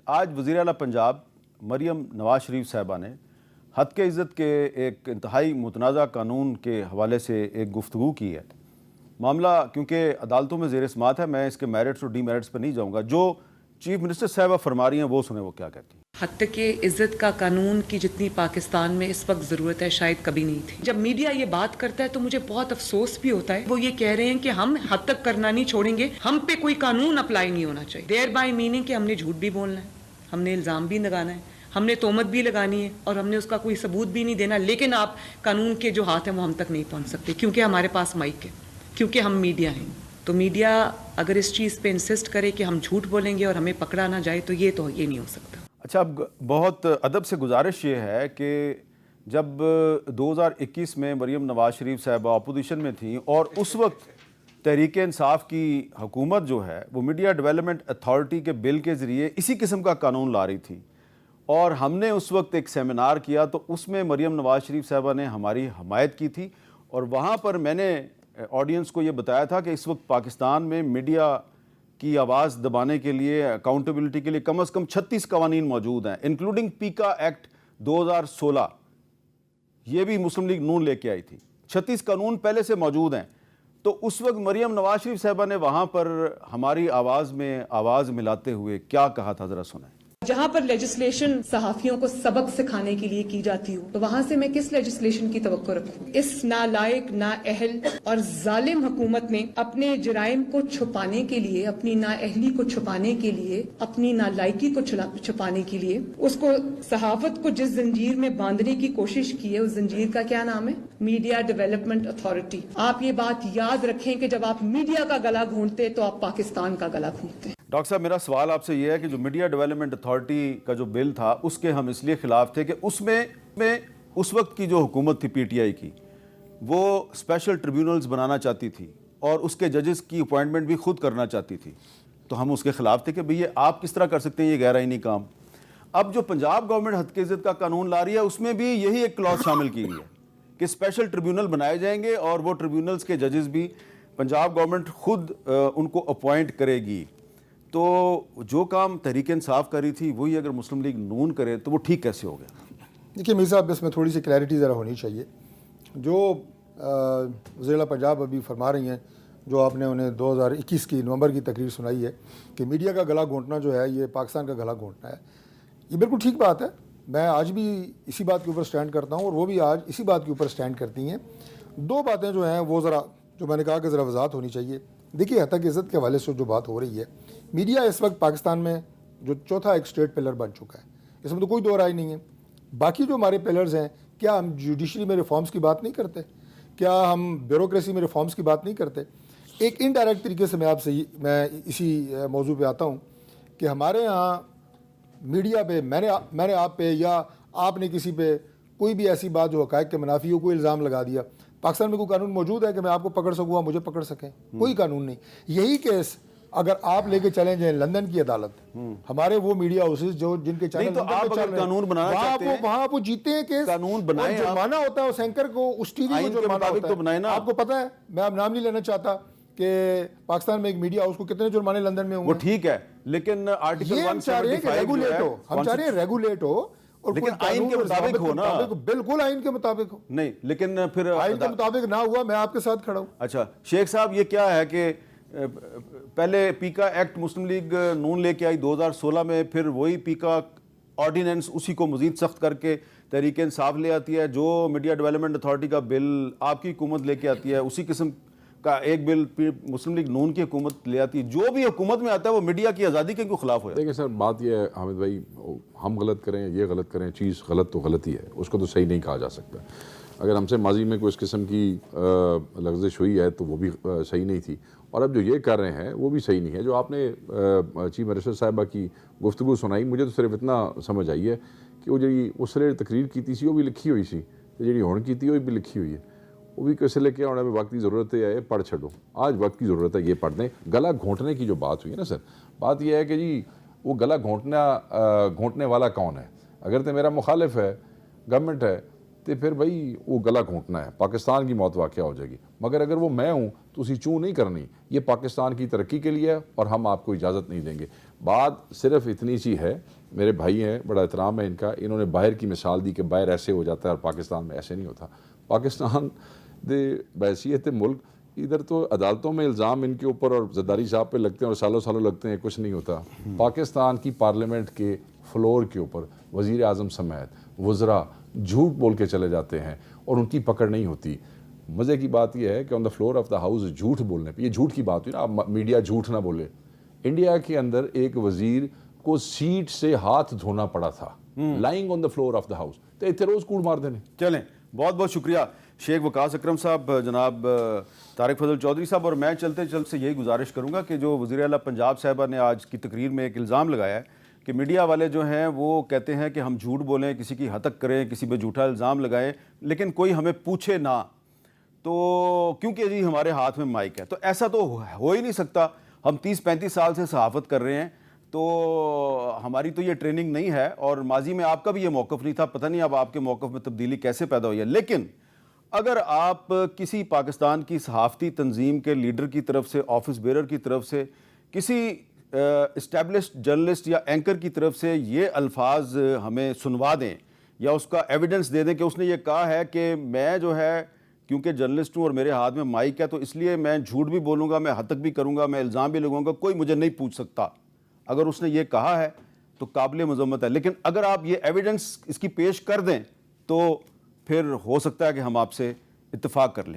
آج وزیر اعلیٰ پنجاب مریم نواز شریف صاحبہ نے حد کے عزت کے ایک انتہائی متنازع قانون کے حوالے سے ایک گفتگو کی ہے. معاملہ کیونکہ عدالتوں میں زیر سماعت ہے، میں اس کے میرٹس اور ڈی میرٹس پر نہیں جاؤں گا. جو چیف منسٹر صاحبہ فرما رہی ہیں وہ سنیں وہ کیا کہتی ہیں. حد تک عزت کا قانون کی جتنی پاکستان میں اس وقت ضرورت ہے شاید کبھی نہیں تھی. جب میڈیا یہ بات کرتا ہے تو مجھے بہت افسوس بھی ہوتا ہے. وہ یہ کہہ رہے ہیں کہ ہم حد تک کرنا نہیں چھوڑیں گے، ہم پہ کوئی قانون اپلائی نہیں ہونا چاہیے. دیر بائی میننگ کہ ہم نے جھوٹ بھی بولنا ہے، ہم نے الزام بھی لگانا ہے، ہم نے تہمت بھی لگانی ہے اور ہم نے اس کا کوئی ثبوت بھی نہیں دینا. لیکن آپ قانون کے جو ہاتھ ہیں وہ ہم تک نہیں پہنچ سکتے کیونکہ ہمارے پاس مائک ہے، کیونکہ ہم میڈیا ہیں. تو میڈیا اگر اس چیز پہ انسسٹ کرے کہ ہم جھوٹ بولیں گے اور ہمیں پکڑا نہ جائے تو یہ نہیں ہو سکتا. اچھا، اب بہت ادب سے گزارش یہ ہے کہ جب 2021 میں مریم نواز شریف صاحبہ اپوزیشن میں تھیں اور اس وقت تحریک انصاف کی حکومت جو ہے وہ میڈیا ڈیولپمنٹ اتھارٹی کے بل کے ذریعے اسی قسم کا قانون لا رہی تھی، اور ہم نے اس وقت ایک سیمینار کیا تو اس میں مریم نواز شریف صاحبہ نے ہماری حمایت کی تھی. اور وہاں پر میں نے آڈینس کو یہ بتایا تھا کہ اس وقت پاکستان میں میڈیا کی آواز دبانے کے لیے، اکاؤنٹیبلٹی کے لیے کم از کم 36 قوانین موجود ہیں، انکلوڈنگ پیکا ایکٹ 2016. یہ بھی مسلم لیگ نون لے کے آئی تھی. 36 قانون پہلے سے موجود ہیں. تو اس وقت مریم نواز شریف صاحبہ نے وہاں پر ہماری آواز میں آواز ملاتے ہوئے کیا کہا تھا، ذرا سنیں. جہاں پر لیجسلیشن صحافیوں کو سبق سکھانے کے لیے کی جاتی ہو تو وہاں سے میں کس لیجسلیشن کی توقع رکھوں؟ اس نالائق، نااہل اور ظالم حکومت نے اپنے جرائم کو چھپانے کے لیے، اپنی نااہلی کو چھپانے کے لیے، اپنی نالائقی کو چھپانے کے لیے اس کو، صحافت کو جس زنجیر میں باندھنے کی کوشش کی ہے، اس زنجیر کا کیا نام ہے؟ Media development authority. آپ یہ بات یاد رکھیں کہ جب آپ میڈیا کا گلا گھونٹتے تو آپ پاکستان کا گلا گھونٹتے. ڈاکٹر صاحب، میرا سوال آپ سے یہ ہے کہ جو میڈیا ڈیولپمنٹ اتھارٹی کا جو بل تھا اس کے ہم اس لیے خلاف تھے کہ اس میں اس وقت کی جو حکومت تھی پی ٹی آئی کی، وہ اسپیشل ٹریبیونلز بنانا چاہتی تھی اور اس کے ججز کی اپوائنٹمنٹ بھی خود کرنا چاہتی تھی. تو ہم اس کے خلاف تھے کہ بھئی یہ آپ کس طرح کر سکتے ہیں، یہ غیر آئینی کام. اب جو پنجاب گورنمنٹ حد کے عزت کا قانون لا رہی ہے اس میں بھی یہی ایک کلاس شامل کی گئی ہے کہ اسپیشل ٹریبیونل بنائے جائیں گے اور وہ ٹریبیونلز کے ججز بھی پنجاب گورنمنٹ خود ان کو اپوائنٹ کرے گی. تو جو کام تحریک انصاف کر رہی تھی وہی اگر مسلم لیگ نون کرے تو وہ ٹھیک کیسے ہو گیا؟ دیکھیے میر صاحب، اس میں تھوڑی سی کلیئرٹی ذرا ہونی چاہیے. جو وزیر اعلیٰ پنجاب ابھی فرما رہی ہیں، جو آپ نے انہیں 2021 کی نومبر کی تقریر سنائی ہے کہ میڈیا کا گلا گھونٹنا جو ہے یہ پاکستان کا گلا گھونٹنا ہے، یہ بالکل ٹھیک بات ہے. میں آج بھی اسی بات کے اوپر سٹینڈ کرتا ہوں اور وہ بھی آج اسی بات کے اوپر سٹینڈ کرتی ہیں. دو باتیں جو ہیں وہ ذرا، جو میں نے کہا کہ ذرا وضاحت ہونی چاہیے. دیکھیے، حد تک عزت کے حوالے سے جو بات ہو رہی ہے، میڈیا اس وقت پاکستان میں جو چوتھا ایک اسٹیٹ پلر بن چکا ہے، اس میں تو کوئی دو رائے نہیں ہے. باقی جو ہمارے پلرز ہیں، کیا ہم جوڈیشری میں ریفارمز کی بات نہیں کرتے؟ کیا ہم بیوروکریسی میں ریفارمز کی بات نہیں کرتے؟ ایک انڈائریکٹ طریقے سے میں اسی موضوع پہ آتا ہوں کہ ہمارے ہاں میڈیا پہ میں نے آپ پہ یا آپ نے کسی پہ کوئی بھی ایسی بات جو حقائق کے منافی ہو، کوئی الزام لگا دیا. پاکستان میں کوئی قانون موجود ہے کہ میں آپ کو پکڑ سکوں، مجھے پکڑ سکیں؟ کوئی قانون نہیں. یہی کیس اگر آپ لے کے چلیں جائیں لندن کی عدالت، ہمارے وہ میڈیا ہاؤسز جو جن کے چینل تو آپ اگر قانون بنانا چاہتے ہیں، وہاں آپ جیتے ہیں کیس، قانون بنائیں. جرمانہ ہوتا ہے اس اینکر کو، اس ٹی وی کو جرمانہ ہوتا ہے. آپ کو پتہ ہے، میں اب نام نہیں لینا چاہتا کہ پاکستان میں ایک میڈیا ہاؤس کو کتنے جرمانے لندن میں ہوئے. وہ ٹھیک ہے، لیکن آرٹیکل 175 ہم چاہ رہے ہیں ریگولیٹ ہو اور لیکن آئین کے مطابق ہو نا. بالکل آئین کے مطابق ہو. نہیں، لیکن پھر آئین کے مطابق نہ ہوا، میں آپ کے ساتھ کھڑا ہوں. اچھا شیخ صاحب، یہ کیا ہے کہ پہلے پیکا ایکٹ مسلم لیگ نون لے کے آئی 2016 میں، پھر وہی پیکا آرڈیننس اسی کو مزید سخت کر کے تحریک انصاف لے آتی ہے. جو میڈیا ڈیولپمنٹ اتھارٹی کا بل آپ کی حکومت لے کے آتی ہے، اسی قسم کا ایک بل مسلم لیگ نون کی حکومت لے آتی ہے. جو بھی حکومت میں آتا ہے وہ میڈیا کی آزادی کے خلاف ہو جاتا ہے. دیکھیں سر، بات یہ ہے حامد بھائی، ہم غلط کریں، یہ غلط کریں، چیز غلط تو غلط ہی ہے، اس کو تو صحیح نہیں کہا جا سکتا. اگر ہم سے ماضی میں کوئی اس قسم کی لغزش ہوئی ہے تو وہ بھی صحیح نہیں تھی، اور اب جو یہ کر رہے ہیں وہ بھی صحیح نہیں ہے. جو آپ نے چیف منسٹر صاحبہ کی گفتگو سنائی، مجھے تو صرف اتنا سمجھ آئی ہے کہ وہ جی اس نے تقریر کی تھی وہ بھی لکھی ہوئی سی، جی ہون کی تھی وہ بھی لکھی ہوئی ہے. وہ بھی کیسے لے کے آنے میں وقت کی ضرورت ہے، پڑھ چھڈو. آج وقت کی ضرورت ہے، یہ پڑھ دیں. گلا گھونٹنے کی جو بات ہوئی ہے نا سر، بات یہ ہے کہ جی وہ گلا گھونٹنے والا کون ہے؟ اگر تو میرا مخالف ہے، گورنمنٹ ہے، تو پھر بھائی وہ گلا گھونٹنا ہے، پاکستان کی موت واقع ہو جائے گی. مگر اگر وہ میں ہوں تو اسی چوں نہیں کرنی، یہ پاکستان کی ترقی کے لیے ہے اور ہم آپ کو اجازت نہیں دیں گے. بات صرف اتنی سی ہے، میرے بھائی ہیں، بڑا احترام ہے ان کا، انہوں نے باہر کی مثال دی کہ باہر ایسے ہو جاتا ہے اور پاکستان میں ایسے نہیں ہوتا. پاکستان دے بحیثیت ملک ادھر تو عدالتوں میں الزام ان کے اوپر اور زرداری صاحب پہ لگتے ہیں اور سالوں سالوں لگتے ہیں، کچھ نہیں ہوتا. پاکستان کی پارلیمنٹ کے فلور کے اوپر وزیر اعظم سمیت وزراء جھوٹ بول کے چلے جاتے ہیں اور ان کی پکڑ نہیں ہوتی. مزے کی بات یہ ہے کہ on the floor of the house جھوٹ بولنے پہ، یہ جھوٹ کی بات ہوئی نا، اب میڈیا جھوٹ نہ بولے. انڈیا کے اندر ایک وزیر کو سیٹ سے ہاتھ دھونا پڑا تھا، lying on the floor of the house, تو اتنے روز کوڑ مار دینے. چلیں، بہت بہت شکریہ شیخ وقاص اکرم صاحب، جناب طارق فضل چودھری صاحب. اور میں چلتے سے یہی گزارش کروں گا کہ جو وزیر اعلیٰ پنجاب صاحبہ نے آج کی تقریر میں ایک الزام لگایا ہے کہ میڈیا والے جو ہیں وہ کہتے ہیں کہ ہم جھوٹ بولیں، کسی کی ہتک کریں، کسی پہ جھوٹا الزام لگائیں، لیکن کوئی ہمیں پوچھے نہ، تو کیونکہ جی ہمارے ہاتھ میں مائک ہے. تو ایسا تو ہو ہی نہیں سکتا. ہم 30-35 سال سے صحافت کر رہے ہیں، تو ہماری تو یہ ٹریننگ نہیں ہے، اور ماضی میں آپ کا بھی یہ موقف نہیں تھا. پتہ نہیں اب آپ کے موقف میں تبدیلی کیسے پیدا ہوئی ہے. لیکن اگر آپ کسی پاکستان کی صحافتی تنظیم کے لیڈر کی طرف سے، آفس بیرر کی طرف سے، کسی اسٹیبلشڈ جرنلسٹ یا اینکر کی طرف سے یہ الفاظ ہمیں سنوا دیں یا اس کا ایویڈنس دے دیں کہ اس نے یہ کہا ہے کہ میں جو ہے کیونکہ جرنلسٹ ہوں اور میرے ہاتھ میں مائک ہے تو اس لیے میں جھوٹ بھی بولوں گا، میں ہتک بھی کروں گا، میں الزام بھی لگاؤں گا، کوئی مجھے نہیں پوچھ سکتا، اگر اس نے یہ کہا ہے تو قابل مذمت ہے. لیکن اگر آپ یہ ایویڈنس اس کی پیش کر دیں تو پھر ہو سکتا ہے کہ ہم آپ سے اتفاق کر لیں.